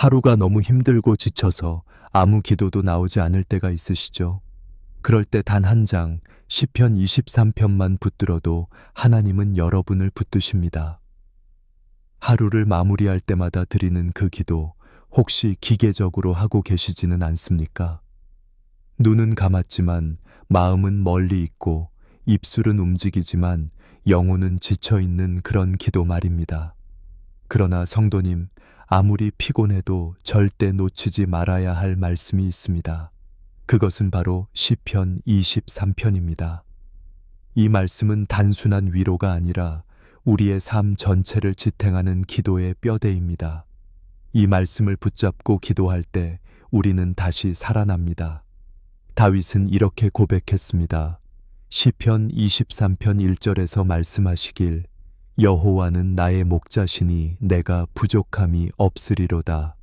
하루가 너무 힘들고 지쳐서 아무 기도도 나오지 않을 때가 있으시죠? 그럴 때 단 한 장, 시편 23편만 붙들어도 하나님은 여러분을 붙드십니다. 하루를 마무리할 때마다 드리는 그 기도, 혹시 기계적으로 하고 계시지는 않습니까? 눈은 감았지만 마음은 멀리 있고 입술은 움직이지만 영혼은 지쳐있는 그런 기도 말입니다. 그러나 성도님, 아무리 피곤해도 절대 놓치지 말아야 할 말씀이 있습니다. 그것은 바로 시편 23편입니다. 이 말씀은 단순한 위로가 아니라 우리의 삶 전체를 지탱하는 기도의 뼈대입니다. 이 말씀을 붙잡고 기도할 때 우리는 다시 살아납니다. 다윗은 이렇게 고백했습니다. 시편 23편 1절에서 말씀하시길 여호와는 나의 목자시니 내가 부족함이 없으리로다.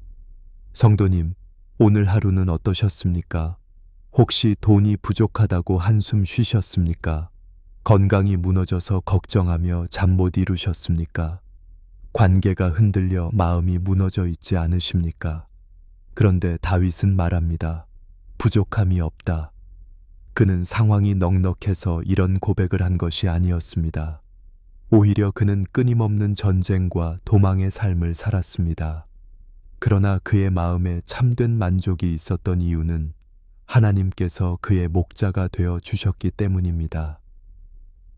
성도님, 오늘 하루는 어떠셨습니까? 혹시 돈이 부족하다고 한숨 쉬셨습니까? 건강이 무너져서 걱정하며 잠 못 이루셨습니까? 관계가 흔들려 마음이 무너져 있지 않으십니까? 그런데 다윗은 말합니다. 부족함이 없다. 그는 상황이 넉넉해서 이런 고백을 한 것이 아니었습니다. 오히려 그는 끊임없는 전쟁과 도망의 삶을 살았습니다. 그러나 그의 마음에 참된 만족이 있었던 이유는 하나님께서 그의 목자가 되어 주셨기 때문입니다.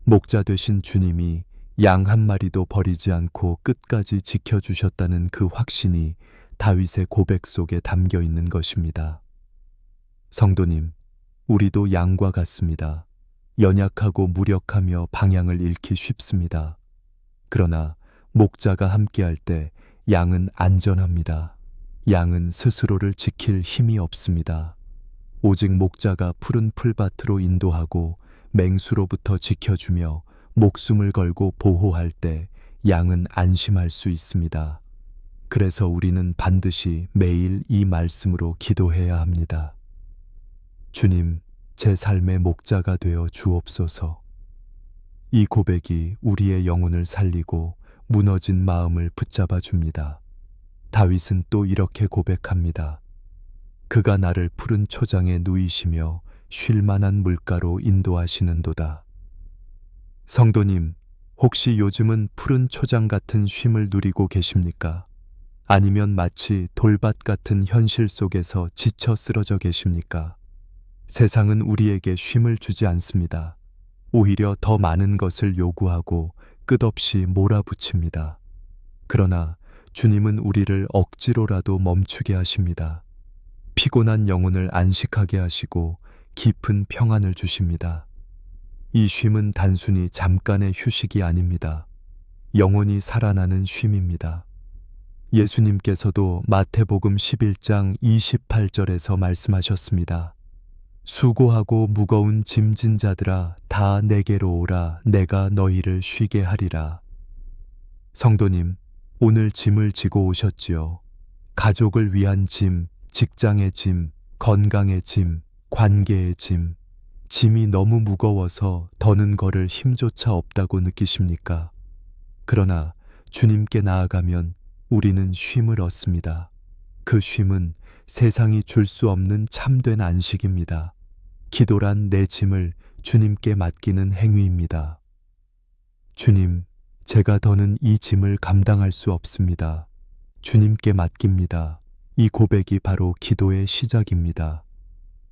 목자 되신 주님이 양 한 마리도 버리지 않고 끝까지 지켜주셨다는 그 확신이 다윗의 고백 속에 담겨 있는 것입니다. 성도님, 우리도 양과 같습니다. 연약하고 무력하며 방향을 잃기 쉽습니다. 그러나 목자가 함께할 때 양은 안전합니다. 양은 스스로를 지킬 힘이 없습니다. 오직 목자가 푸른 풀밭으로 인도하고 맹수로부터 지켜주며 목숨을 걸고 보호할 때 양은 안심할 수 있습니다. 그래서 우리는 반드시 매일 이 말씀으로 기도해야 합니다. 주님, 제 삶의 목자가 되어 주옵소서. 이 고백이 우리의 영혼을 살리고 무너진 마음을 붙잡아 줍니다. 다윗은 또 이렇게 고백합니다. 그가 나를 푸른 초장에 누이시며 쉴 만한 물가로 인도하시는도다. 성도님, 혹시 요즘은 푸른 초장 같은 쉼을 누리고 계십니까? 아니면 마치 돌밭 같은 현실 속에서 지쳐 쓰러져 계십니까? 세상은 우리에게 쉼을 주지 않습니다. 오히려 더 많은 것을 요구하고 끝없이 몰아붙입니다. 그러나 주님은 우리를 억지로라도 멈추게 하십니다. 피곤한 영혼을 안식하게 하시고 깊은 평안을 주십니다. 이 쉼은 단순히 잠깐의 휴식이 아닙니다. 영혼이 살아나는 쉼입니다. 예수님께서도 마태복음 11장 28절에서 말씀하셨습니다. 수고하고 무거운 짐진 자들아 다 내게로 오라. 내가 너희를 쉬게 하리라. 성도님, 오늘 짐을 지고 오셨지요. 가족을 위한 짐, 직장의 짐, 건강의 짐, 관계의 짐. 짐이 너무 무거워서 더는 걸을 힘조차 없다고 느끼십니까? 그러나 주님께 나아가면 우리는 쉼을 얻습니다. 그 쉼은 세상이 줄 수 없는 참된 안식입니다. 기도란 내 짐을 주님께 맡기는 행위입니다. 주님, 제가 더는 이 짐을 감당할 수 없습니다. 주님께 맡깁니다. 이 고백이 바로 기도의 시작입니다.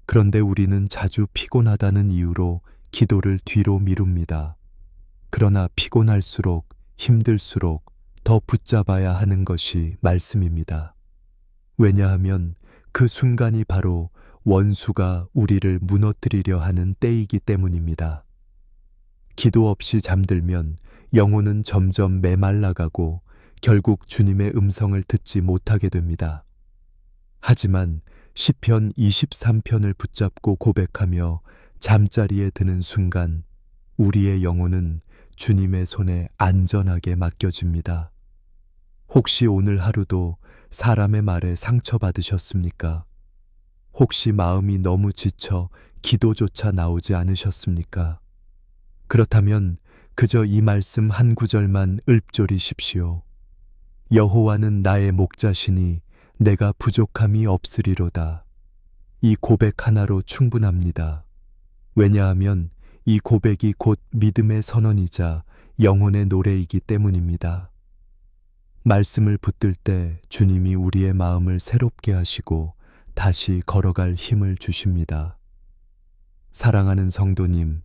그런데 우리는 자주 피곤하다는 이유로 기도를 뒤로 미룹니다. 그러나 피곤할수록 힘들수록 더 붙잡아야 하는 것이 말씀입니다. 왜냐하면 그 순간이 바로 원수가 우리를 무너뜨리려 하는 때이기 때문입니다. 기도 없이 잠들면 영혼은 점점 메말라가고 결국 주님의 음성을 듣지 못하게 됩니다. 하지만 시편 23편을 붙잡고 고백하며 잠자리에 드는 순간 우리의 영혼은 주님의 손에 안전하게 맡겨집니다. 혹시 오늘 하루도 사람의 말에 상처받으셨습니까? 혹시 마음이 너무 지쳐 기도조차 나오지 않으셨습니까? 그렇다면 그저 이 말씀 한 구절만 읊조리십시오. 여호와는 나의 목자시니 내가 부족함이 없으리로다. 이 고백 하나로 충분합니다. 왜냐하면 이 고백이 곧 믿음의 선언이자 영혼의 노래이기 때문입니다. 말씀을 붙들 때 주님이 우리의 마음을 새롭게 하시고 다시 걸어갈 힘을 주십니다. 사랑하는 성도님,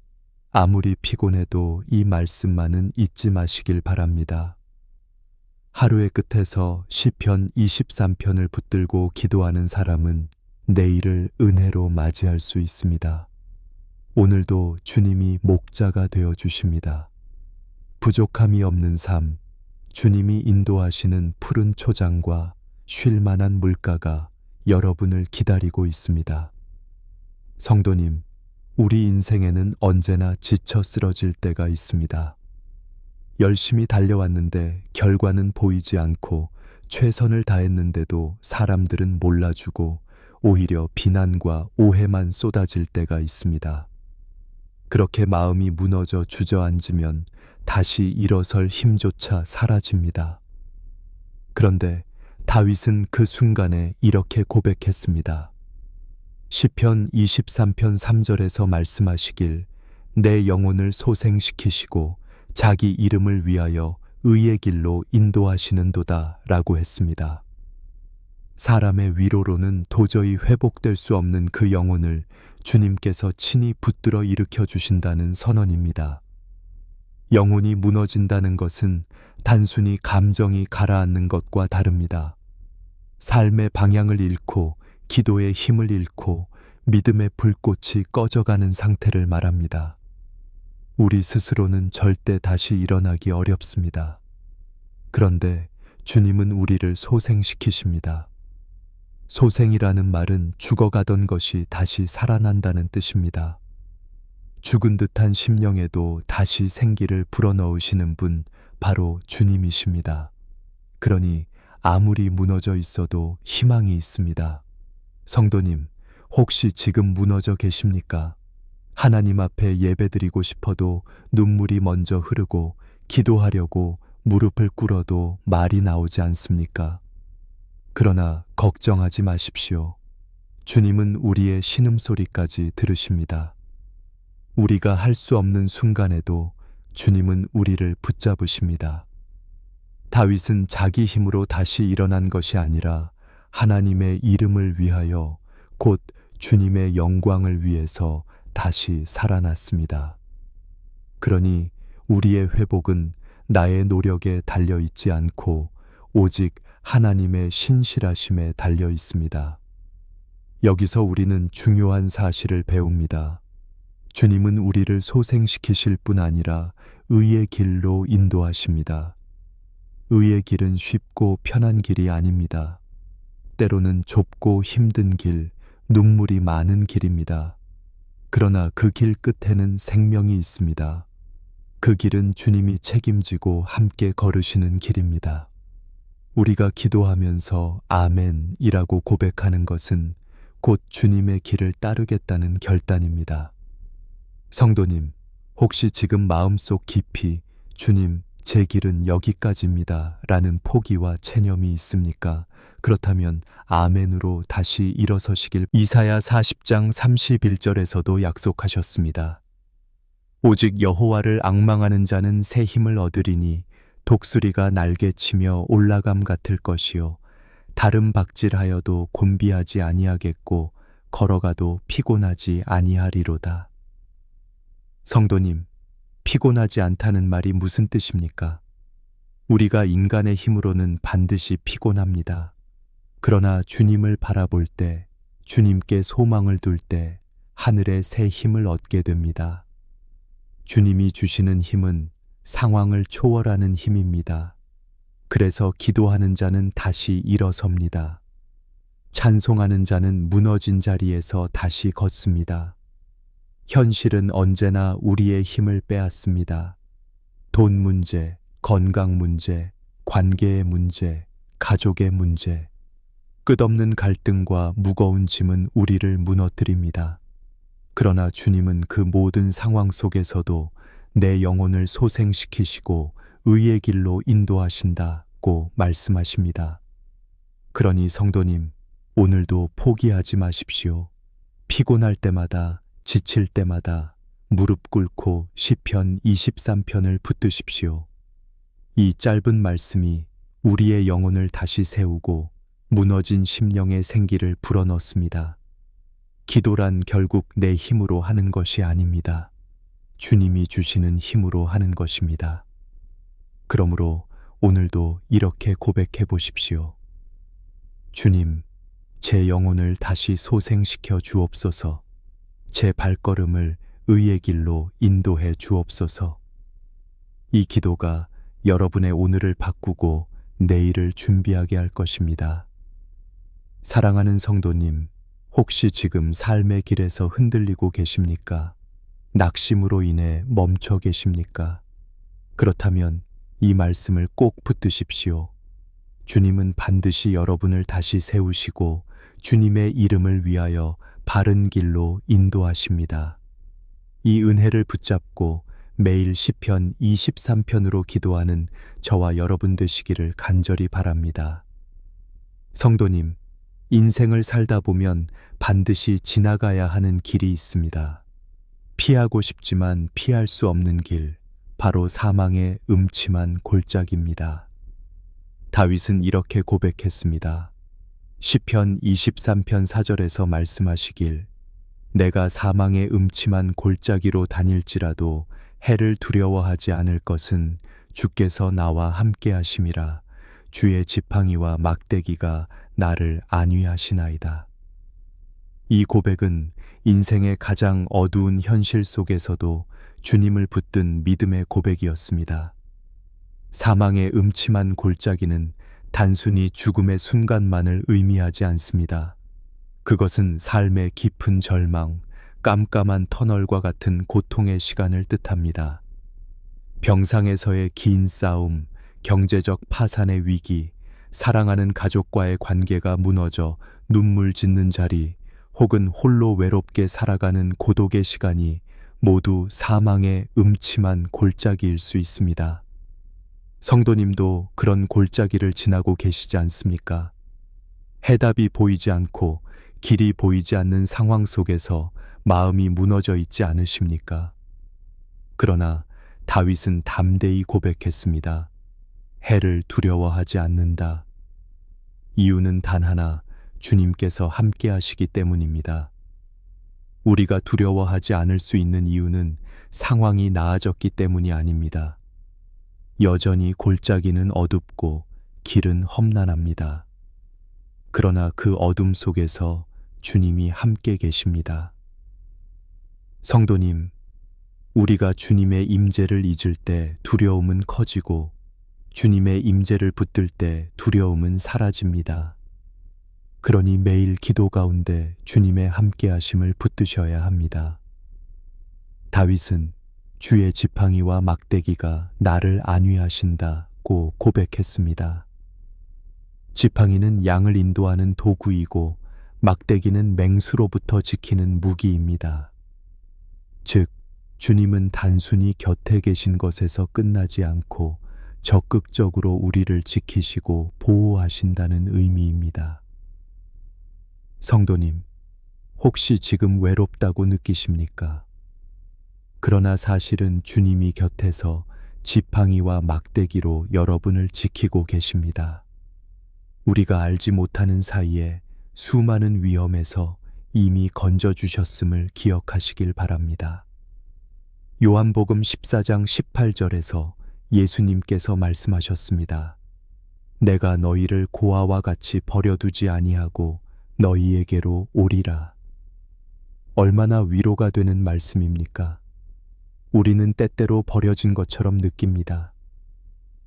아무리 피곤해도 이 말씀만은 잊지 마시길 바랍니다. 하루의 끝에서 시편 23편을 붙들고 기도하는 사람은 내일을 은혜로 맞이할 수 있습니다. 오늘도 주님이 목자가 되어 주십니다. 부족함이 없는 삶, 주님이 인도하시는 푸른 초장과 쉴 만한 물가가 여러분을 기다리고 있습니다. 성도님, 우리 인생에는 언제나 지쳐 쓰러질 때가 있습니다. 열심히 달려왔는데 결과는 보이지 않고 최선을 다했는데도 사람들은 몰라주고 오히려 비난과 오해만 쏟아질 때가 있습니다. 그렇게 마음이 무너져 주저앉으면 다시 일어설 힘조차 사라집니다. 그런데 다윗은 그 순간에 이렇게 고백했습니다. 시편 23편 3절에서 말씀하시길 내 영혼을 소생시키시고 자기 이름을 위하여 의의 길로 인도하시는도다 라고 했습니다. 사람의 위로로는 도저히 회복될 수 없는 그 영혼을 주님께서 친히 붙들어 일으켜 주신다는 선언입니다. 영혼이 무너진다는 것은 단순히 감정이 가라앉는 것과 다릅니다. 삶의 방향을 잃고 기도의 힘을 잃고 믿음의 불꽃이 꺼져가는 상태를 말합니다. 우리 스스로는 절대 다시 일어나기 어렵습니다. 그런데 주님은 우리를 소생시키십니다. 소생이라는 말은 죽어가던 것이 다시 살아난다는 뜻입니다. 죽은 듯한 심령에도 다시 생기를 불어넣으시는 분, 바로 주님이십니다. 그러니 아무리 무너져 있어도 희망이 있습니다. 성도님, 혹시 지금 무너져 계십니까? 하나님 앞에 예배드리고 싶어도 눈물이 먼저 흐르고 기도하려고 무릎을 꿇어도 말이 나오지 않습니까? 그러나 걱정하지 마십시오. 주님은 우리의 신음소리까지 들으십니다. 우리가 할 수 없는 순간에도 주님은 우리를 붙잡으십니다. 다윗은 자기 힘으로 다시 일어난 것이 아니라 하나님의 이름을 위하여 곧 주님의 영광을 위해서 다시 살아났습니다. 그러니 우리의 회복은 나의 노력에 달려 있지 않고 오직 하나님의 신실하심에 달려 있습니다. 여기서 우리는 중요한 사실을 배웁니다. 주님은 우리를 소생시키실 뿐 아니라 의의 길로 인도하십니다. 의의 길은 쉽고 편한 길이 아닙니다. 때로는 좁고 힘든 길, 눈물이 많은 길입니다. 그러나 그 길 끝에는 생명이 있습니다. 그 길은 주님이 책임지고 함께 걸으시는 길입니다. 우리가 기도하면서 아멘이라고 고백하는 것은 곧 주님의 길을 따르겠다는 결단입니다. 성도님, 혹시 지금 마음속 깊이 주님, 제 길은 여기까지입니다 라는 포기와 체념이 있습니까? 그렇다면 아멘으로 다시 일어서시길 이사야 40장 31절에서도 약속하셨습니다. 오직 여호와를 앙망하는 자는 새 힘을 얻으리니 독수리가 날개치며 올라감 같을 것이요 다름 박질하여도 곤비하지 아니하겠고 걸어가도 피곤하지 아니하리로다. 성도님, 피곤하지 않다는 말이 무슨 뜻입니까? 우리가 인간의 힘으로는 반드시 피곤합니다. 그러나 주님을 바라볼 때, 주님께 소망을 둘 때 하늘의 새 힘을 얻게 됩니다. 주님이 주시는 힘은 상황을 초월하는 힘입니다. 그래서 기도하는 자는 다시 일어섭니다. 찬송하는 자는 무너진 자리에서 다시 걷습니다. 현실은 언제나 우리의 힘을 빼앗습니다. 돈 문제, 건강 문제, 관계의 문제, 가족의 문제, 끝없는 갈등과 무거운 짐은 우리를 무너뜨립니다. 그러나 주님은 그 모든 상황 속에서도 내 영혼을 소생시키시고 의의 길로 인도하신다고 말씀하십니다. 그러니 성도님, 오늘도 포기하지 마십시오. 피곤할 때마다, 지칠 때마다 무릎 꿇고 시편 23편을 붙드십시오. 이 짧은 말씀이 우리의 영혼을 다시 세우고 무너진 심령의 생기를 불어넣습니다. 기도란 결국 내 힘으로 하는 것이 아닙니다. 주님이 주시는 힘으로 하는 것입니다. 그러므로 오늘도 이렇게 고백해 보십시오. 주님, 제 영혼을 다시 소생시켜 주옵소서. 제 발걸음을 의의 길로 인도해 주옵소서. 이 기도가 여러분의 오늘을 바꾸고 내일을 준비하게 할 것입니다. 사랑하는 성도님, 혹시 지금 삶의 길에서 흔들리고 계십니까? 낙심으로 인해 멈춰 계십니까? 그렇다면 이 말씀을 꼭 붙드십시오. 주님은 반드시 여러분을 다시 세우시고 주님의 이름을 위하여 바른 길로 인도하십니다. 이 은혜를 붙잡고 매일 시편 23편으로 기도하는 저와 여러분 되시기를 간절히 바랍니다. 성도님, 인생을 살다 보면 반드시 지나가야 하는 길이 있습니다. 피하고 싶지만 피할 수 없는 길, 바로 사망의 음침한 골짜기입니다. 다윗은 이렇게 고백했습니다. 시편 23편 4절에서 말씀하시길, 내가 사망의 음침한 골짜기로 다닐지라도 해를 두려워하지 않을 것은 주께서 나와 함께 하심이라. 주의 지팡이와 막대기가 나를 안위하시나이다. 이 고백은 인생의 가장 어두운 현실 속에서도 주님을 붙든 믿음의 고백이었습니다. 사망의 음침한 골짜기는 단순히 죽음의 순간만을 의미하지 않습니다. 그것은 삶의 깊은 절망, 깜깜한 터널과 같은 고통의 시간을 뜻합니다. 병상에서의 긴 싸움, 경제적 파산의 위기, 사랑하는 가족과의 관계가 무너져 눈물 짓는 자리, 혹은 홀로 외롭게 살아가는 고독의 시간이 모두 사망의 음침한 골짜기일 수 있습니다. 성도님도 그런 골짜기를 지나고 계시지 않습니까? 해답이 보이지 않고 길이 보이지 않는 상황 속에서 마음이 무너져 있지 않으십니까? 그러나 다윗은 담대히 고백했습니다. 해를 두려워하지 않는다. 이유는 단 하나, 주님께서 함께 하시기 때문입니다. 우리가 두려워하지 않을 수 있는 이유는 상황이 나아졌기 때문이 아닙니다. 여전히 골짜기는 어둡고 길은 험난합니다. 그러나 그 어둠 속에서 주님이 함께 계십니다. 성도님, 우리가 주님의 임재를 잊을 때 두려움은 커지고 주님의 임재를 붙들 때 두려움은 사라집니다. 그러니 매일 기도 가운데 주님의 함께하심을 붙드셔야 합니다. 다윗은 주의 지팡이와 막대기가 나를 안위하신다고 고백했습니다. 지팡이는 양을 인도하는 도구이고 막대기는 맹수로부터 지키는 무기입니다. 즉, 주님은 단순히 곁에 계신 것에서 끝나지 않고 적극적으로 우리를 지키시고 보호하신다는 의미입니다. 성도님, 혹시 지금 외롭다고 느끼십니까? 그러나 사실은 주님이 곁에서 지팡이와 막대기로 여러분을 지키고 계십니다. 우리가 알지 못하는 사이에 수많은 위험에서 이미 건져주셨음을 기억하시길 바랍니다. 요한복음 14장 18절에서 예수님께서 말씀하셨습니다. 내가 너희를 고아와 같이 버려두지 아니하고 너희에게로 오리라. 얼마나 위로가 되는 말씀입니까? 우리는 때때로 버려진 것처럼 느낍니다.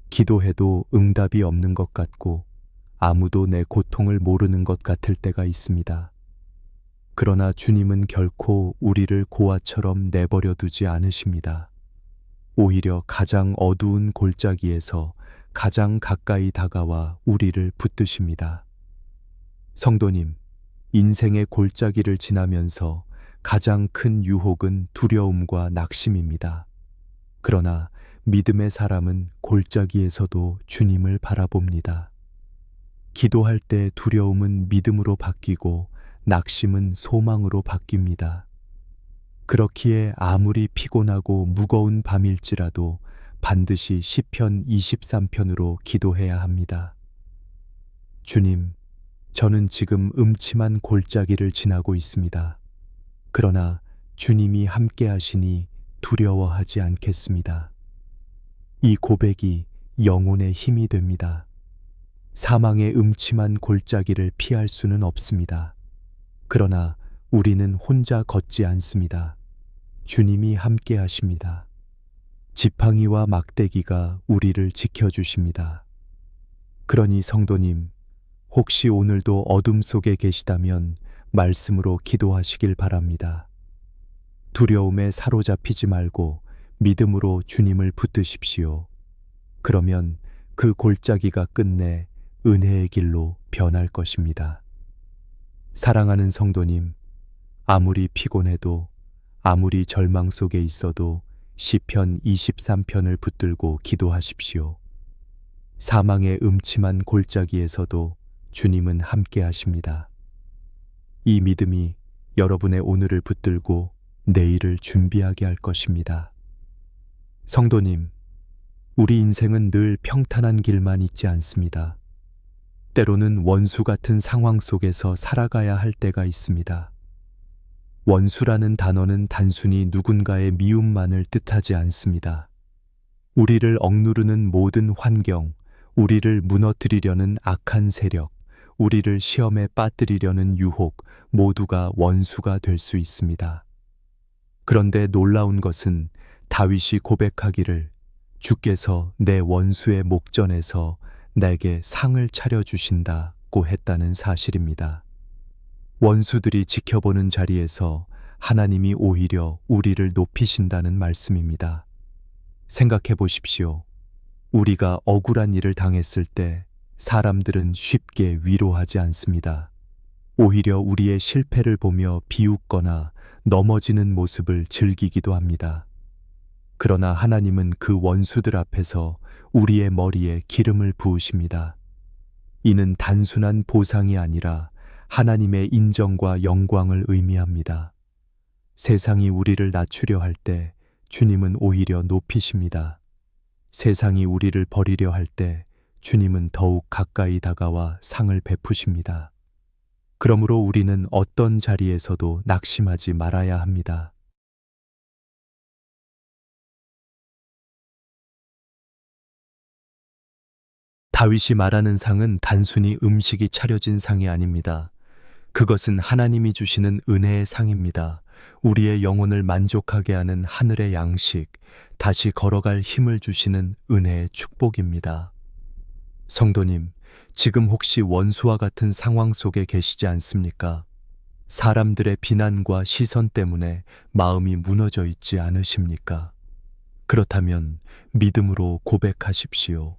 기도해도 응답이 없는 것 같고 아무도 내 고통을 모르는 것 같을 때가 있습니다. 그러나 주님은 결코 우리를 고아처럼 내버려 두지 않으십니다. 오히려 가장 어두운 골짜기에서 가장 가까이 다가와 우리를 붙드십니다. 성도님, 인생의 골짜기를 지나면서 가장 큰 유혹은 두려움과 낙심입니다. 그러나 믿음의 사람은 골짜기에서도 주님을 바라봅니다. 기도할 때 두려움은 믿음으로 바뀌고 낙심은 소망으로 바뀝니다. 그렇기에 아무리 피곤하고 무거운 밤일지라도 반드시 시편 23편으로 기도해야 합니다. 주님, 저는 지금 음침한 골짜기를 지나고 있습니다. 그러나 주님이 함께 하시니 두려워하지 않겠습니다. 이 고백이 영혼의 힘이 됩니다. 사망의 음침한 골짜기를 피할 수는 없습니다. 그러나 우리는 혼자 걷지 않습니다. 주님이 함께 하십니다. 지팡이와 막대기가 우리를 지켜주십니다. 그러니 성도님, 혹시 오늘도 어둠 속에 계시다면 말씀으로 기도하시길 바랍니다. 두려움에 사로잡히지 말고 믿음으로 주님을 붙드십시오. 그러면 그 골짜기가 끝내 은혜의 길로 변할 것입니다. 사랑하는 성도님, 아무리 피곤해도 아무리 절망 속에 있어도 시편 23편을 붙들고 기도하십시오. 사망의 음침한 골짜기에서도 주님은 함께 하십니다. 이 믿음이 여러분의 오늘을 붙들고 내일을 준비하게 할 것입니다. 성도님, 우리 인생은 늘 평탄한 길만 있지 않습니다. 때로는 원수 같은 상황 속에서 살아가야 할 때가 있습니다. 원수라는 단어는 단순히 누군가의 미움만을 뜻하지 않습니다. 우리를 억누르는 모든 환경, 우리를 무너뜨리려는 악한 세력, 우리를 시험에 빠뜨리려는 유혹, 모두가 원수가 될 수 있습니다. 그런데 놀라운 것은 다윗이 고백하기를 주께서 내 원수의 목전에서 내게 상을 차려주신다고 했다는 사실입니다. 원수들이 지켜보는 자리에서 하나님이 오히려 우리를 높이신다는 말씀입니다. 생각해 보십시오. 우리가 억울한 일을 당했을 때 사람들은 쉽게 위로하지 않습니다. 오히려 우리의 실패를 보며 비웃거나 넘어지는 모습을 즐기기도 합니다. 그러나 하나님은 그 원수들 앞에서 우리의 머리에 기름을 부으십니다. 이는 단순한 보상이 아니라 하나님의 인정과 영광을 의미합니다. 세상이 우리를 낮추려 할 때 주님은 오히려 높이십니다. 세상이 우리를 버리려 할 때 주님은 더욱 가까이 다가와 상을 베푸십니다. 그러므로 우리는 어떤 자리에서도 낙심하지 말아야 합니다. 다윗이 말하는 상은 단순히 음식이 차려진 상이 아닙니다. 그것은 하나님이 주시는 은혜의 상입니다. 우리의 영혼을 만족하게 하는 하늘의 양식, 다시 걸어갈 힘을 주시는 은혜의 축복입니다. 성도님, 지금 혹시 원수와 같은 상황 속에 계시지 않습니까? 사람들의 비난과 시선 때문에 마음이 무너져 있지 않으십니까? 그렇다면 믿음으로 고백하십시오.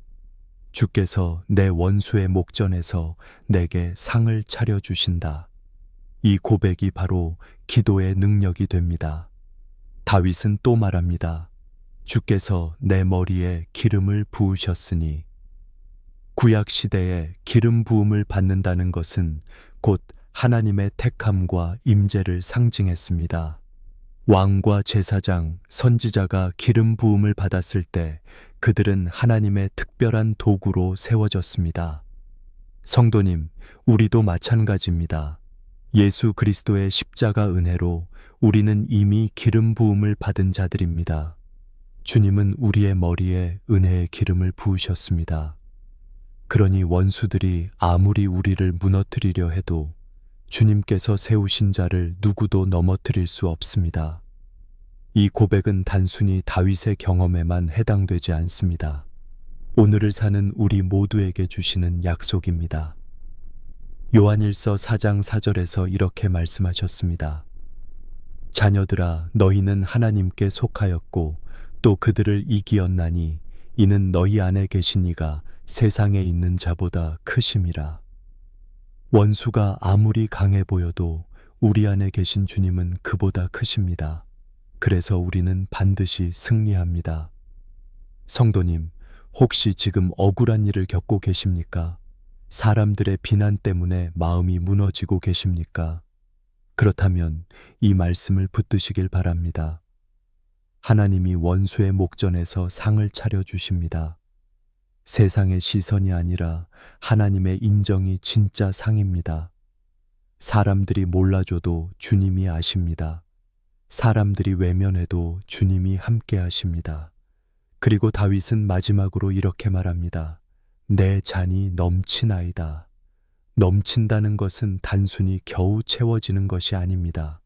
주께서 내 원수의 목전에서 내게 상을 차려주신다. 이 고백이 바로 기도의 능력이 됩니다. 다윗은 또 말합니다. 주께서 내 머리에 기름을 부으셨으니. 구약 시대에 기름 부음을 받는다는 것은 곧 하나님의 택함과 임재를 상징했습니다. 왕과 제사장, 선지자가 기름 부음을 받았을 때 그들은 하나님의 특별한 도구로 세워졌습니다. 성도님, 우리도 마찬가지입니다. 예수 그리스도의 십자가 은혜로 우리는 이미 기름 부음을 받은 자들입니다. 주님은 우리의 머리에 은혜의 기름을 부으셨습니다. 그러니 원수들이 아무리 우리를 무너뜨리려 해도 주님께서 세우신 자를 누구도 넘어뜨릴 수 없습니다. 이 고백은 단순히 다윗의 경험에만 해당되지 않습니다. 오늘을 사는 우리 모두에게 주시는 약속입니다. 요한일서 4장 4절에서 이렇게 말씀하셨습니다. 자녀들아, 너희는 하나님께 속하였고 또 그들을 이기었나니 이는 너희 안에 계신 이가 세상에 있는 자보다 크심이라. 원수가 아무리 강해 보여도 우리 안에 계신 주님은 그보다 크십니다. 그래서 우리는 반드시 승리합니다. 성도님, 혹시 지금 억울한 일을 겪고 계십니까? 사람들의 비난 때문에 마음이 무너지고 계십니까? 그렇다면 이 말씀을 붙드시길 바랍니다. 하나님이 원수의 목전에서 상을 차려주십니다. 세상의 시선이 아니라 하나님의 인정이 진짜 상입니다. 사람들이 몰라줘도 주님이 아십니다. 사람들이 외면해도 주님이 함께 하십니다. 그리고 다윗은 마지막으로 이렇게 말합니다. 내 잔이 넘치나이다. 넘친다는 것은 단순히 겨우 채워지는 것이 아닙니다.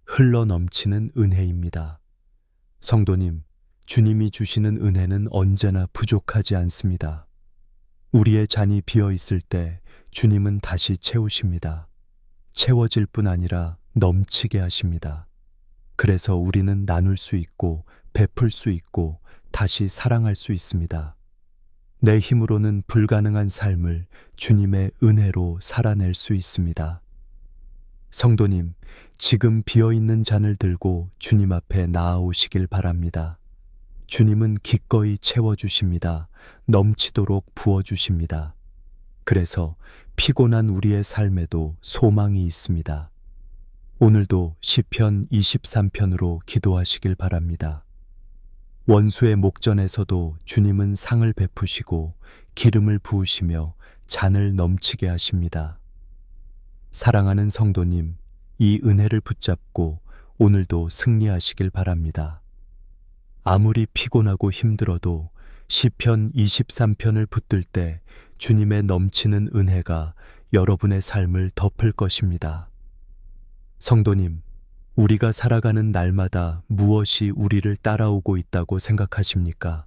흘러 넘치는 은혜입니다. 성도님, 주님이 주시는 은혜는 언제나 부족하지 않습니다. 우리의 잔이 비어 있을 때 주님은 다시 채우십니다. 채워질 뿐 아니라 넘치게 하십니다. 그래서 우리는 나눌 수 있고 베풀 수 있고 다시 사랑할 수 있습니다. 내 힘으로는 불가능한 삶을 주님의 은혜로 살아낼 수 있습니다. 성도님, 지금 비어있는 잔을 들고 주님 앞에 나아오시길 바랍니다. 주님은 기꺼이 채워주십니다. 넘치도록 부어주십니다. 그래서 피곤한 우리의 삶에도 소망이 있습니다. 오늘도 시편 23편으로 기도하시길 바랍니다. 원수의 목전에서도 주님은 상을 베푸시고 기름을 부으시며 잔을 넘치게 하십니다. 사랑하는 성도님, 이 은혜를 붙잡고 오늘도 승리하시길 바랍니다. 아무리 피곤하고 힘들어도 시편 23편을 붙들 때 주님의 넘치는 은혜가 여러분의 삶을 덮을 것입니다. 성도님, 우리가 살아가는 날마다 무엇이 우리를 따라오고 있다고 생각하십니까?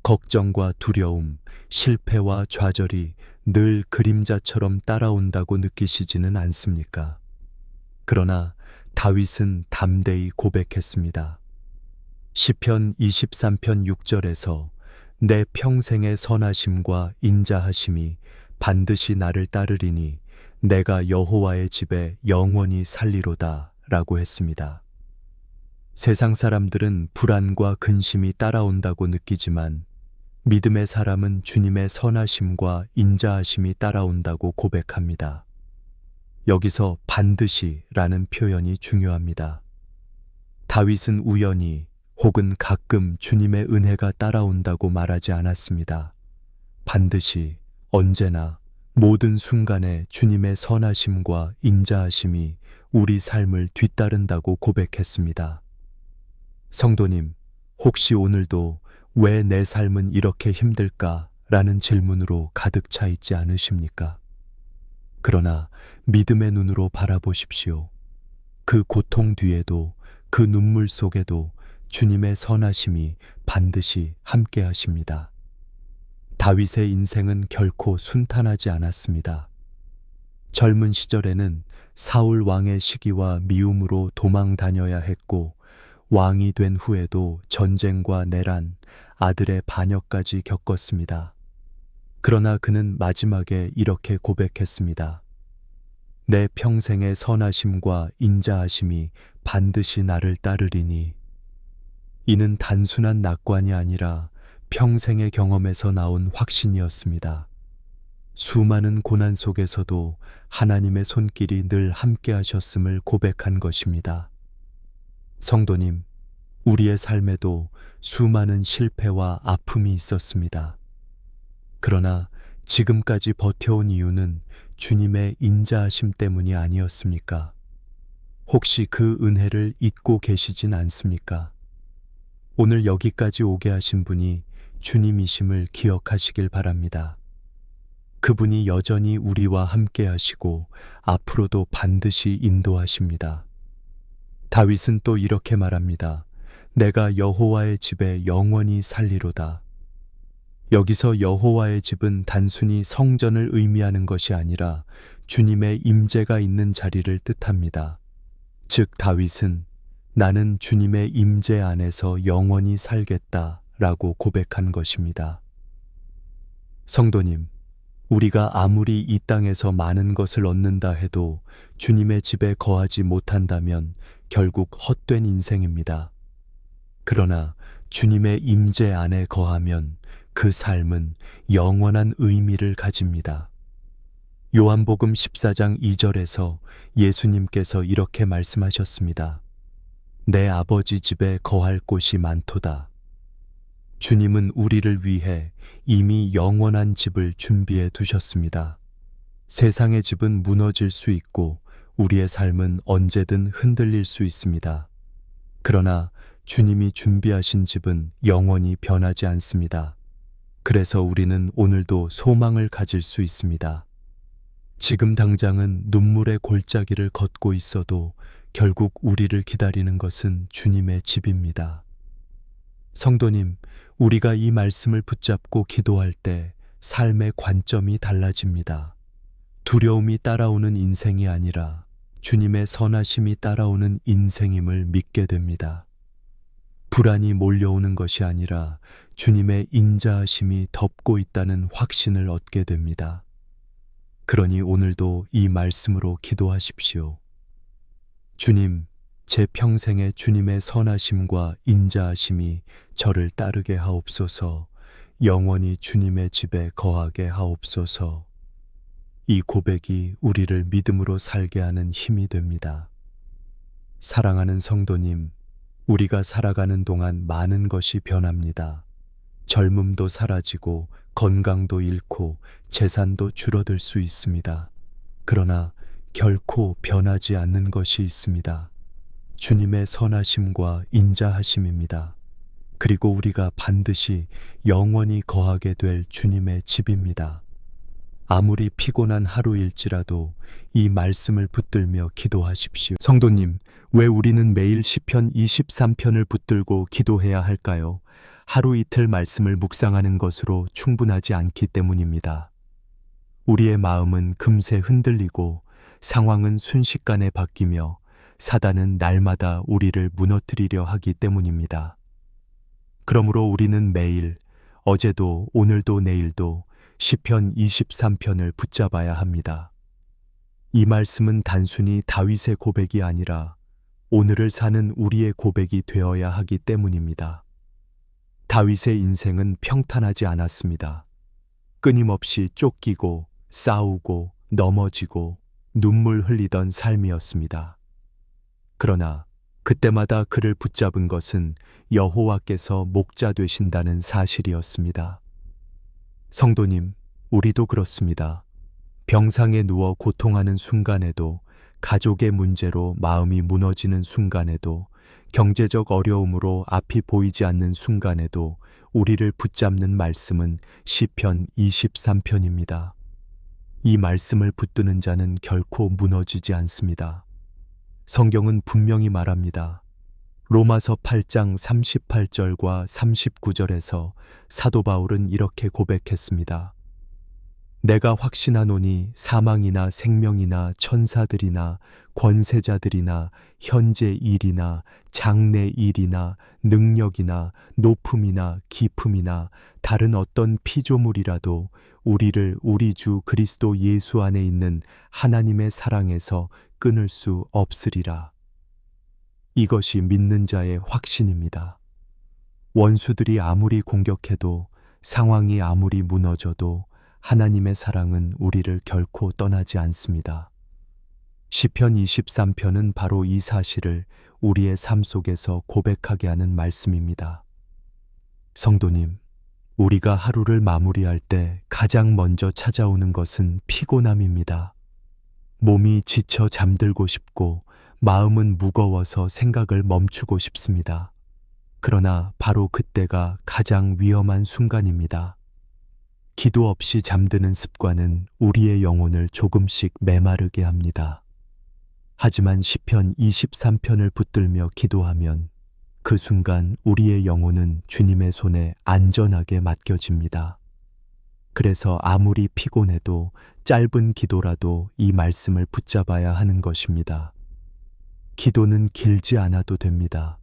걱정과 두려움, 실패와 좌절이 늘 그림자처럼 따라온다고 느끼시지는 않습니까? 그러나 다윗은 담대히 고백했습니다. 시편 23편 6절에서 내 평생의 선하심과 인자하심이 반드시 나를 따르리니 내가 여호와의 집에 영원히 살리로다 라고 했습니다. 세상 사람들은 불안과 근심이 따라온다고 느끼지만 믿음의 사람은 주님의 선하심과 인자하심이 따라온다고 고백합니다. 여기서 반드시 라는 표현이 중요합니다. 다윗은 우연히 혹은 가끔 주님의 은혜가 따라온다고 말하지 않았습니다. 반드시, 언제나, 모든 순간에 주님의 선하심과 인자하심이 우리 삶을 뒤따른다고 고백했습니다. 성도님, 혹시 오늘도 왜 내 삶은 이렇게 힘들까? 라는 질문으로 가득 차 있지 않으십니까? 그러나 믿음의 눈으로 바라보십시오. 그 고통 뒤에도, 그 눈물 속에도 주님의 선하심이 반드시 함께 하십니다. 다윗의 인생은 결코 순탄하지 않았습니다. 젊은 시절에는 사울 왕의 시기와 미움으로 도망 다녀야 했고, 왕이 된 후에도 전쟁과 내란, 아들의 반역까지 겪었습니다. 그러나 그는 마지막에 이렇게 고백했습니다. 내 평생의 선하심과 인자하심이 반드시 나를 따르리니. 이는 단순한 낙관이 아니라 평생의 경험에서 나온 확신이었습니다. 수많은 고난 속에서도 하나님의 손길이 늘 함께 하셨음을 고백한 것입니다. 성도님, 우리의 삶에도 수많은 실패와 아픔이 있었습니다. 그러나 지금까지 버텨온 이유는 주님의 인자하심 때문이 아니었습니까? 혹시 그 은혜를 잊고 계시진 않습니까? 오늘 여기까지 오게 하신 분이 주님이심을 기억하시길 바랍니다. 그분이 여전히 우리와 함께 하시고 앞으로도 반드시 인도하십니다. 다윗은 또 이렇게 말합니다. 내가 여호와의 집에 영원히 살리로다. 여기서 여호와의 집은 단순히 성전을 의미하는 것이 아니라 주님의 임재가 있는 자리를 뜻합니다. 즉 다윗은 나는 주님의 임재 안에서 영원히 살겠다 라고 고백한 것입니다. 성도님, 우리가 아무리 이 땅에서 많은 것을 얻는다 해도 주님의 집에 거하지 못한다면 결국 헛된 인생입니다. 그러나 주님의 임재 안에 거하면 그 삶은 영원한 의미를 가집니다. 요한복음 14장 2절에서 예수님께서 이렇게 말씀하셨습니다. 내 아버지 집에 거할 곳이 많도다. 주님은 우리를 위해 이미 영원한 집을 준비해 두셨습니다. 세상의 집은 무너질 수 있고 우리의 삶은 언제든 흔들릴 수 있습니다. 그러나 주님이 준비하신 집은 영원히 변하지 않습니다. 그래서 우리는 오늘도 소망을 가질 수 있습니다. 지금 당장은 눈물의 골짜기를 걷고 있어도 결국 우리를 기다리는 것은 주님의 집입니다. 성도님, 우리가 이 말씀을 붙잡고 기도할 때 삶의 관점이 달라집니다. 두려움이 따라오는 인생이 아니라 주님의 선하심이 따라오는 인생임을 믿게 됩니다. 불안이 몰려오는 것이 아니라 주님의 인자하심이 덮고 있다는 확신을 얻게 됩니다. 그러니 오늘도 이 말씀으로 기도하십시오. 주님, 제 평생에 주님의 선하심과 인자하심이 저를 따르게 하옵소서. 영원히 주님의 집에 거하게 하옵소서. 이 고백이 우리를 믿음으로 살게 하는 힘이 됩니다. 사랑하는 성도님, 우리가 살아가는 동안 많은 것이 변합니다. 젊음도 사라지고 건강도 잃고 재산도 줄어들 수 있습니다. 그러나 결코 변하지 않는 것이 있습니다. 주님의 선하심과 인자하심입니다. 그리고 우리가 반드시 영원히 거하게 될 주님의 집입니다. 아무리 피곤한 하루일지라도 이 말씀을 붙들며 기도하십시오. 성도님, 왜 우리는 매일 시편 23편을 붙들고 기도해야 할까요? 하루 이틀 말씀을 묵상하는 것으로 충분하지 않기 때문입니다. 우리의 마음은 금세 흔들리고 상황은 순식간에 바뀌며 사단은 날마다 우리를 무너뜨리려 하기 때문입니다. 그러므로 우리는 매일, 어제도 오늘도 내일도 시편 23편을 붙잡아야 합니다. 이 말씀은 단순히 다윗의 고백이 아니라 오늘을 사는 우리의 고백이 되어야 하기 때문입니다. 다윗의 인생은 평탄하지 않았습니다. 끊임없이 쫓기고 싸우고 넘어지고 눈물 흘리던 삶이었습니다. 그러나 그때마다 그를 붙잡은 것은 여호와께서 목자 되신다는 사실이었습니다. 성도님, 우리도 그렇습니다. 병상에 누워 고통하는 순간에도, 가족의 문제로 마음이 무너지는 순간에도, 경제적 어려움으로 앞이 보이지 않는 순간에도 우리를 붙잡는 말씀은 시편 23편입니다. 이 말씀을 붙드는 자는 결코 무너지지 않습니다. 성경은 분명히 말합니다. 로마서 8장 38절과 39절에서 사도 바울은 이렇게 고백했습니다. 내가 확신하노니 사망이나 생명이나 천사들이나 권세자들이나 현재 일이나 장래 일이나 능력이나 높음이나 깊음이나 다른 어떤 피조물이라도 우리를 우리 주 그리스도 예수 안에 있는 하나님의 사랑에서 끊을 수 없으리라. 이것이 믿는 자의 확신입니다. 원수들이 아무리 공격해도, 상황이 아무리 무너져도 하나님의 사랑은 우리를 결코 떠나지 않습니다. 시편 23편은 바로 이 사실을 우리의 삶 속에서 고백하게 하는 말씀입니다. 성도님, 우리가 하루를 마무리할 때 가장 먼저 찾아오는 것은 피곤함입니다. 몸이 지쳐 잠들고 싶고 마음은 무거워서 생각을 멈추고 싶습니다. 그러나 바로 그때가 가장 위험한 순간입니다. 기도 없이 잠드는 습관은 우리의 영혼을 조금씩 메마르게 합니다. 하지만 시편 23편을 붙들며 기도하면 그 순간 우리의 영혼은 주님의 손에 안전하게 맡겨집니다. 그래서 아무리 피곤해도 짧은 기도라도 이 말씀을 붙잡아야 하는 것입니다. 기도는 길지 않아도 됩니다.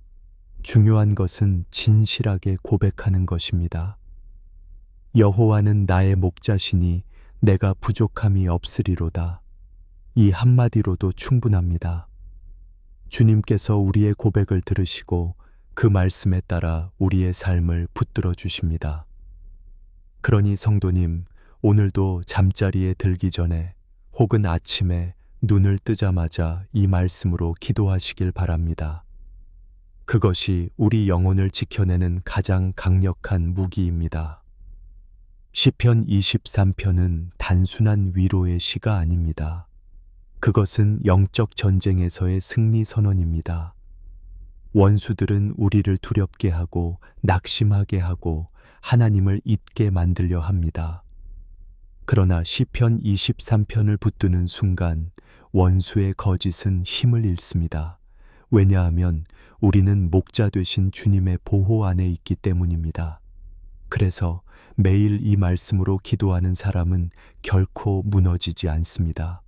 중요한 것은 진실하게 고백하는 것입니다. 여호와는 나의 목자시니 내가 부족함이 없으리로다. 이 한마디로도 충분합니다. 주님께서 우리의 고백을 들으시고 그 말씀에 따라 우리의 삶을 붙들어 주십니다. 그러니 성도님, 오늘도 잠자리에 들기 전에 혹은 아침에 눈을 뜨자마자 이 말씀으로 기도하시길 바랍니다. 그것이 우리 영혼을 지켜내는 가장 강력한 무기입니다. 시편 23편은 단순한 위로의 시가 아닙니다. 그것은 영적 전쟁에서의 승리 선언입니다. 원수들은 우리를 두렵게 하고 낙심하게 하고 하나님을 잊게 만들려 합니다. 그러나 시편 23편을 붙드는 순간 원수의 거짓은 힘을 잃습니다. 왜냐하면 우리는 목자 되신 주님의 보호 안에 있기 때문입니다. 그래서 매일 이 말씀으로 기도하는 사람은 결코 무너지지 않습니다.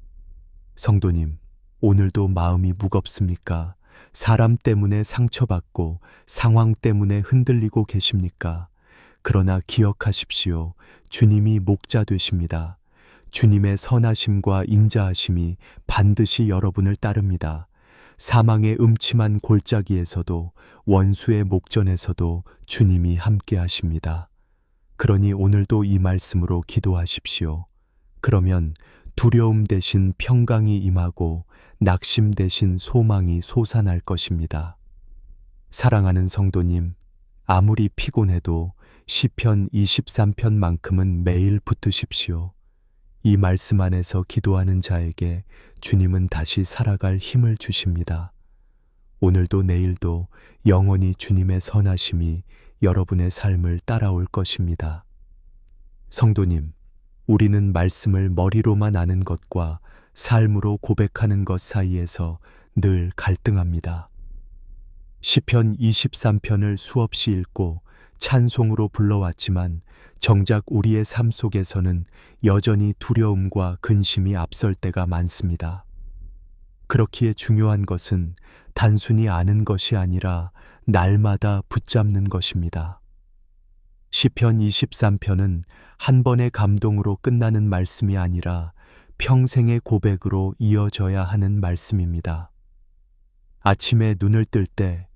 성도님, 오늘도 마음이 무겁습니까? 사람 때문에 상처받고 상황 때문에 흔들리고 계십니까? 그러나 기억하십시오. 주님이 목자 되십니다. 주님의 선하심과 인자하심이 반드시 여러분을 따릅니다. 사망의 음침한 골짜기에서도 원수의 목전에서도 주님이 함께 하십니다. 그러니 오늘도 이 말씀으로 기도하십시오. 그러면 두려움 대신 평강이 임하고 낙심 대신 소망이 솟아날 것입니다. 사랑하는 성도님, 아무리 피곤해도 시편 23편만큼은 매일 붙드십시오. 이 말씀 안에서 기도하는 자에게 주님은 다시 살아갈 힘을 주십니다. 오늘도 내일도 영원히 주님의 선하심이 여러분의 삶을 따라올 것입니다. 성도님, 우리는 말씀을 머리로만 아는 것과 삶으로 고백하는 것 사이에서 늘 갈등합니다. 시편 23편을 수없이 읽고 찬송으로 불러왔지만 정작 우리의 삶 속에서는 여전히 두려움과 근심이 앞설 때가 많습니다. 그렇기에 중요한 것은 단순히 아는 것이 아니라 날마다 붙잡는 것입니다. 시편 23편은 한 번의 감동으로 끝나는 말씀이 아니라 평생의 고백으로 이어져야 하는 말씀입니다. 아침에 눈을 뜰 때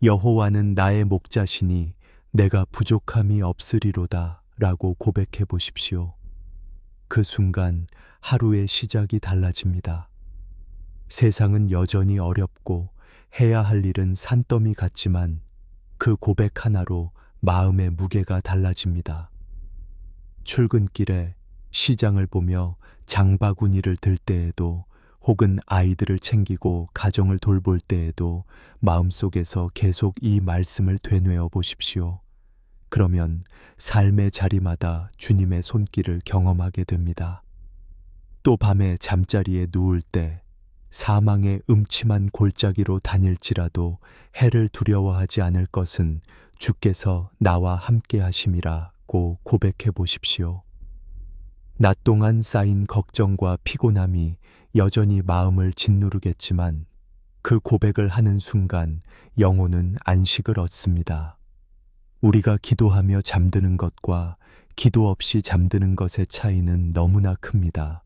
여호와는 나의 목자시니 내가 부족함이 없으리로다 라고 고백해 보십시오. 그 순간 하루의 시작이 달라집니다. 세상은 여전히 어렵고 해야 할 일은 산더미 같지만 그 고백 하나로 마음의 무게가 달라집니다. 출근길에 시장을 보며 장바구니를 들 때에도 혹은 아이들을 챙기고 가정을 돌볼 때에도 마음속에서 계속 이 말씀을 되뇌어 보십시오. 그러면 삶의 자리마다 주님의 손길을 경험하게 됩니다. 또 밤에 잠자리에 누울 때 사망의 음침한 골짜기로 다닐지라도 해를 두려워하지 않을 것은 주께서 나와 함께 하심이라고 고백해 보십시오. 낮 동안 쌓인 걱정과 피곤함이 여전히 마음을 짓누르겠지만 그 고백을 하는 순간 영혼은 안식을 얻습니다. 우리가 기도하며 잠드는 것과 기도 없이 잠드는 것의 차이는 너무나 큽니다.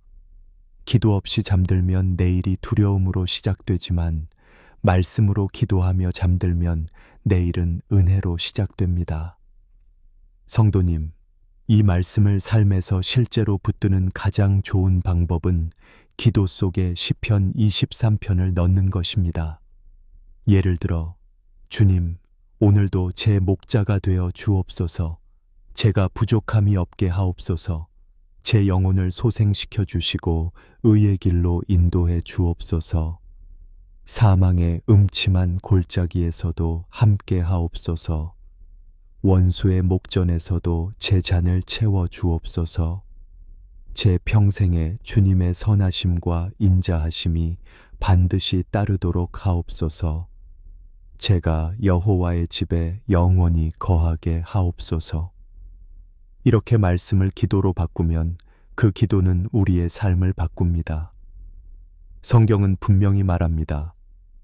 기도 없이 잠들면 내일이 두려움으로 시작되지만 말씀으로 기도하며 잠들면 내일은 은혜로 시작됩니다. 성도님, 이 말씀을 삶에서 실제로 붙드는 가장 좋은 방법은 기도 속에 시편 23편을 넣는 것입니다. 예를 들어, 주님, 오늘도 제 목자가 되어 주옵소서, 제가 부족함이 없게 하옵소서, 제 영혼을 소생시켜 주시고 의의 길로 인도해 주옵소서, 사망의 음침한 골짜기에서도 함께 하옵소서, 원수의 목전에서도 제 잔을 채워 주옵소서, 제 평생에 주님의 선하심과 인자하심이 반드시 따르도록 하옵소서, 제가 여호와의 집에 영원히 거하게 하옵소서. 이렇게 말씀을 기도로 바꾸면 그 기도는 우리의 삶을 바꿉니다. 성경은 분명히 말합니다.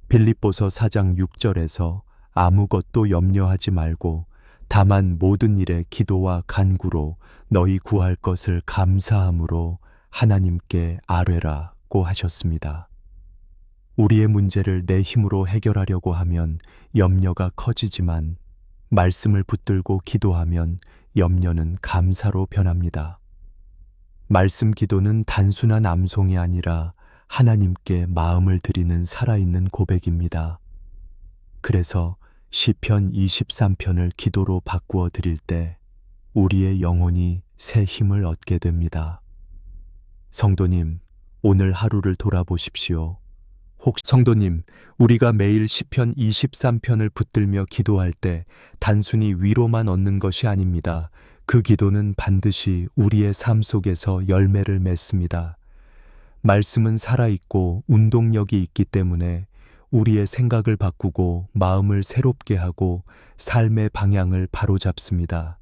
빌립보서 4장 6절에서 아무것도 염려하지 말고 다만 모든 일에 기도와 간구로 너희 구할 것을 감사함으로 하나님께 아뢰라고 하셨습니다. 우리의 문제를 내 힘으로 해결하려고 하면 염려가 커지지만 말씀을 붙들고 기도하면 염려는 감사로 변합니다. 말씀 기도는 단순한 암송이 아니라 하나님께 마음을 드리는 살아있는 고백입니다. 그래서 시편 23편을 기도로 바꾸어 드릴 때 우리의 영혼이 새 힘을 얻게 됩니다. 성도님, 오늘 하루를 돌아보십시오. 성도님, 우리가 매일 시편 23편을 붙들며 기도할 때 단순히 위로만 얻는 것이 아닙니다. 그 기도는 반드시 우리의 삶 속에서 열매를 맺습니다. 말씀은 살아있고 운동력이 있기 때문에 우리의 생각을 바꾸고 마음을 새롭게 하고 삶의 방향을 바로잡습니다.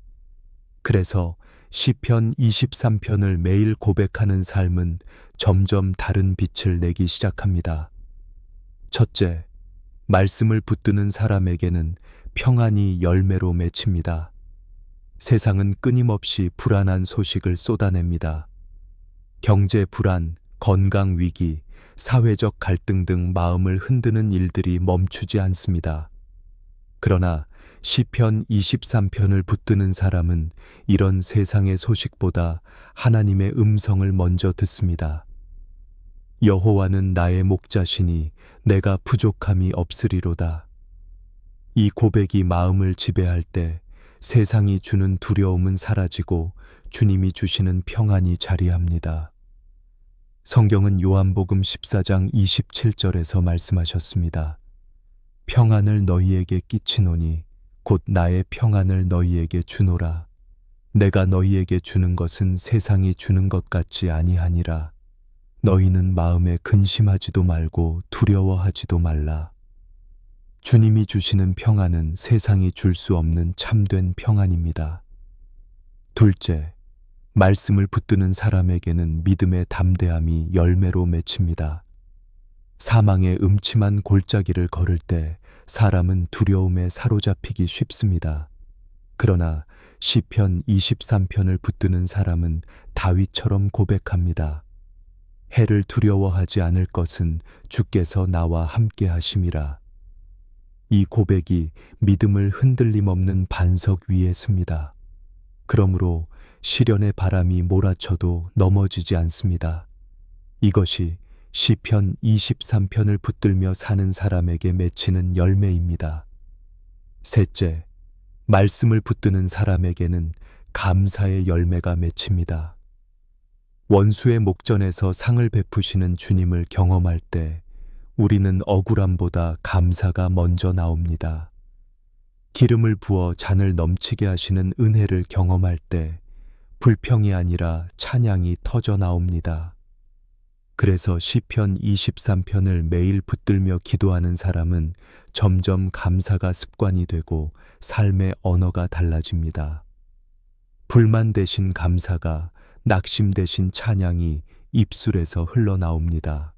그래서 시편 23편을 매일 고백하는 삶은 점점 다른 빛을 내기 시작합니다. 첫째, 말씀을 붙드는 사람에게는 평안이 열매로 맺힙니다. 세상은 끊임없이 불안한 소식을 쏟아냅니다. 경제 불안, 건강 위기, 사회적 갈등 등 마음을 흔드는 일들이 멈추지 않습니다. 그러나 시편 23편을 붙드는 사람은 이런 세상의 소식보다 하나님의 음성을 먼저 듣습니다. 여호와는 나의 목자시니 내가 부족함이 없으리로다. 이 고백이 마음을 지배할 때 세상이 주는 두려움은 사라지고 주님이 주시는 평안이 자리합니다. 성경은 요한복음 14장 27절에서 말씀하셨습니다. 평안을 너희에게 끼치노니 곧 나의 평안을 너희에게 주노라. 내가 너희에게 주는 것은 세상이 주는 것 같지 아니하니라. 너희는 마음에 근심하지도 말고 두려워하지도 말라. 주님이 주시는 평안은 세상이 줄 수 없는 참된 평안입니다. 둘째, 말씀을 붙드는 사람에게는 믿음의 담대함이 열매로 맺힙니다. 사망의 음침한 골짜기를 걸을 때 사람은 두려움에 사로잡히기 쉽습니다. 그러나 시편 23편을 붙드는 사람은 다윗처럼 고백합니다. 해를 두려워하지 않을 것은 주께서 나와 함께 하심이라. 이 고백이 믿음을 흔들림 없는 반석 위에 씁니다. 그러므로 시련의 바람이 몰아쳐도 넘어지지 않습니다. 이것이 시편 23편을 붙들며 사는 사람에게 맺히는 열매입니다. 셋째, 말씀을 붙드는 사람에게는 감사의 열매가 맺힙니다. 원수의 목전에서 상을 베푸시는 주님을 경험할 때 우리는 억울함보다 감사가 먼저 나옵니다. 기름을 부어 잔을 넘치게 하시는 은혜를 경험할 때 불평이 아니라 찬양이 터져 나옵니다. 그래서 시편 23편을 매일 붙들며 기도하는 사람은 점점 감사가 습관이 되고 삶의 언어가 달라집니다. 불만 대신 감사가, 낙심 대신 찬양이 입술에서 흘러나옵니다.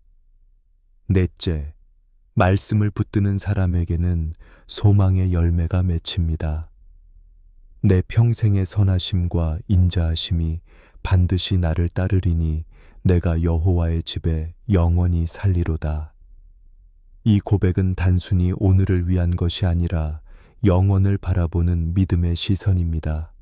넷째, 말씀을 붙드는 사람에게는 소망의 열매가 맺힙니다. 내 평생의 선하심과 인자하심이 반드시 나를 따르리니 내가 여호와의 집에 영원히 살리로다. 이 고백은 단순히 오늘을 위한 것이 아니라 영원을 바라보는 믿음의 시선입니다.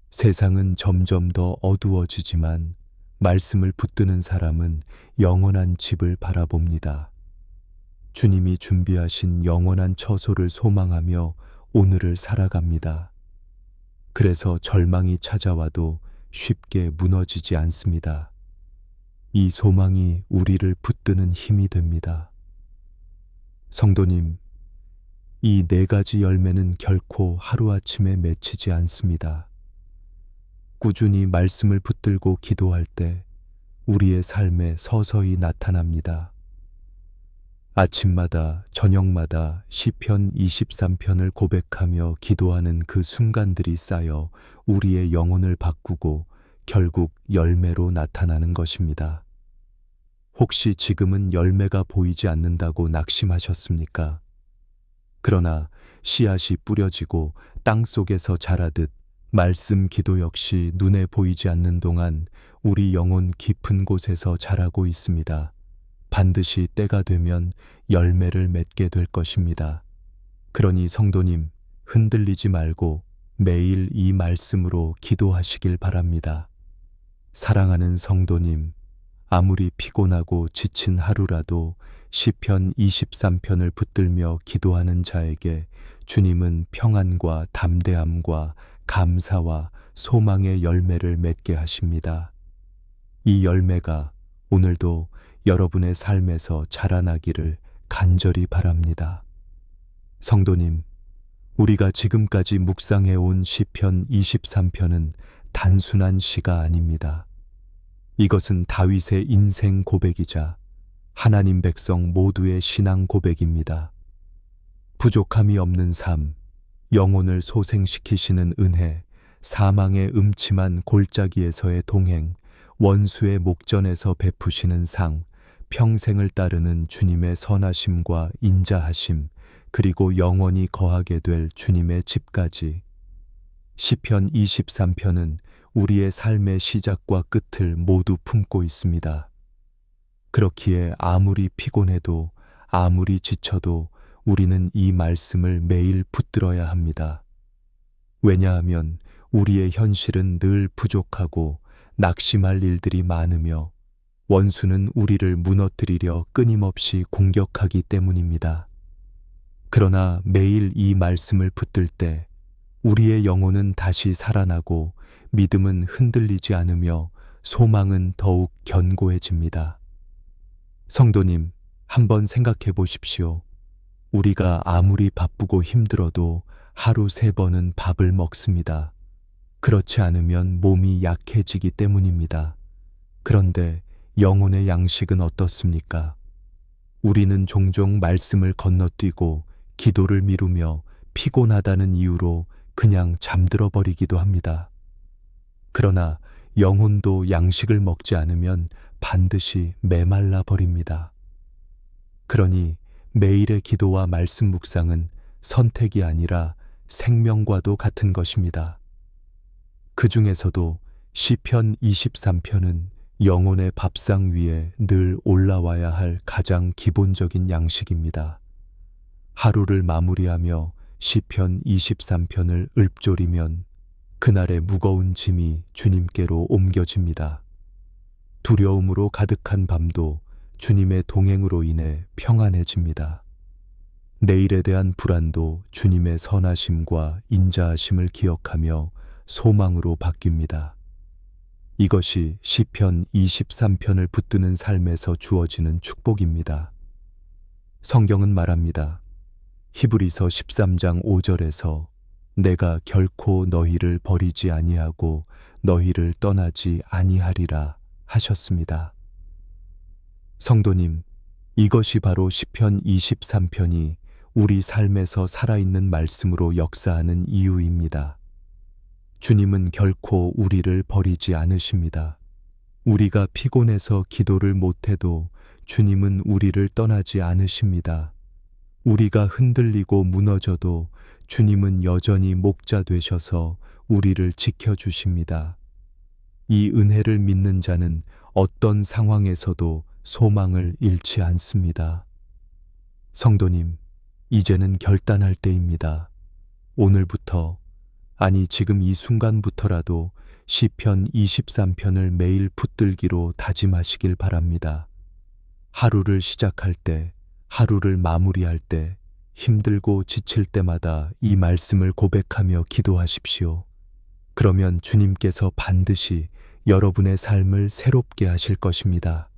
세상은 점점 더 어두워지지만 말씀을 붙드는 사람은 영원한 집을 바라봅니다. 주님이 준비하신 영원한 처소를 소망하며 오늘을 살아갑니다. 그래서 절망이 찾아와도 쉽게 무너지지 않습니다. 이 소망이 우리를 붙드는 힘이 됩니다. 성도님, 이 네 가지 열매는 결코 하루아침에 맺히지 않습니다. 꾸준히 말씀을 붙들고 기도할 때 우리의 삶에 서서히 나타납니다. 아침마다 저녁마다 시편 23편을 고백하며 기도하는 그 순간들이 쌓여 우리의 영혼을 바꾸고 결국 열매로 나타나는 것입니다. 혹시 지금은 열매가 보이지 않는다고 낙심하셨습니까? 그러나 씨앗이 뿌려지고 땅 속에서 자라듯 말씀 기도 역시 눈에 보이지 않는 동안 우리 영혼 깊은 곳에서 자라고 있습니다. 반드시 때가 되면 열매를 맺게 될 것입니다. 그러니 성도님, 흔들리지 말고 매일 이 말씀으로 기도하시길 바랍니다. 사랑하는 성도님, 아무리 피곤하고 지친 하루라도 시편 23편을 붙들며 기도하는 자에게 주님은 평안과 담대함과 감사와 소망의 열매를 맺게 하십니다. 이 열매가 오늘도 여러분의 삶에서 자라나기를 간절히 바랍니다. 성도님, 우리가 지금까지 묵상해온 시편 23편은 단순한 시가 아닙니다. 이것은 다윗의 인생 고백이자 하나님 백성 모두의 신앙 고백입니다. 부족함이 없는 삶, 영혼을 소생시키시는 은혜, 사망의 음침한 골짜기에서의 동행, 원수의 목전에서 베푸시는 상, 평생을 따르는 주님의 선하심과 인자하심, 그리고 영원히 거하게 될 주님의 집까지. 시편 23편은 우리의 삶의 시작과 끝을 모두 품고 있습니다. 그렇기에 아무리 피곤해도 아무리 지쳐도 우리는 이 말씀을 매일 붙들어야 합니다. 왜냐하면 우리의 현실은 늘 부족하고 낙심할 일들이 많으며 원수는 우리를 무너뜨리려 끊임없이 공격하기 때문입니다. 그러나 매일 이 말씀을 붙들 때 우리의 영혼은 다시 살아나고 믿음은 흔들리지 않으며 소망은 더욱 견고해집니다. 성도님, 한번 생각해 보십시오. 우리가 아무리 바쁘고 힘들어도 하루 3번은 밥을 먹습니다. 그렇지 않으면 몸이 약해지기 때문입니다. 그런데 영혼의 양식은 어떻습니까? 우리는 종종 말씀을 건너뛰고 기도를 미루며 피곤하다는 이유로 그냥 잠들어 버리기도 합니다. 그러나 영혼도 양식을 먹지 않으면 반드시 메말라 버립니다. 그러니 매일의 기도와 말씀 묵상은 선택이 아니라 생명과도 같은 것입니다. 그 중에서도 시편 23편은 영혼의 밥상 위에 늘 올라와야 할 가장 기본적인 양식입니다. 하루를 마무리하며 시편 23편을 읊조리면 그날의 무거운 짐이 주님께로 옮겨집니다. 두려움으로 가득한 밤도 주님의 동행으로 인해 평안해집니다. 내일에 대한 불안도 주님의 선하심과 인자하심을 기억하며 소망으로 바뀝니다. 이것이 시편 23편을 붙드는 삶에서 주어지는 축복입니다. 성경은 말합니다. 히브리서 13장 5절에서 내가 결코 너희를 버리지 아니하고 너희를 떠나지 아니하리라 하셨습니다. 성도님, 이것이 바로 시편 23편이 우리 삶에서 살아있는 말씀으로 역사하는 이유입니다. 주님은 결코 우리를 버리지 않으십니다. 우리가 피곤해서 기도를 못해도 주님은 우리를 떠나지 않으십니다. 우리가 흔들리고 무너져도 주님은 여전히 목자 되셔서 우리를 지켜주십니다. 이 은혜를 믿는 자는 어떤 상황에서도 소망을 잃지 않습니다. 성도님, 이제는 결단할 때입니다. 오늘부터, 아니 지금 이 순간부터라도 시편 23편을 매일 붙들기로 다짐하시길 바랍니다. 하루를 시작할 때, 하루를 마무리할 때, 힘들고 지칠 때마다 이 말씀을 고백하며 기도하십시오. 그러면 주님께서 반드시 여러분의 삶을 새롭게 하실 것입니다.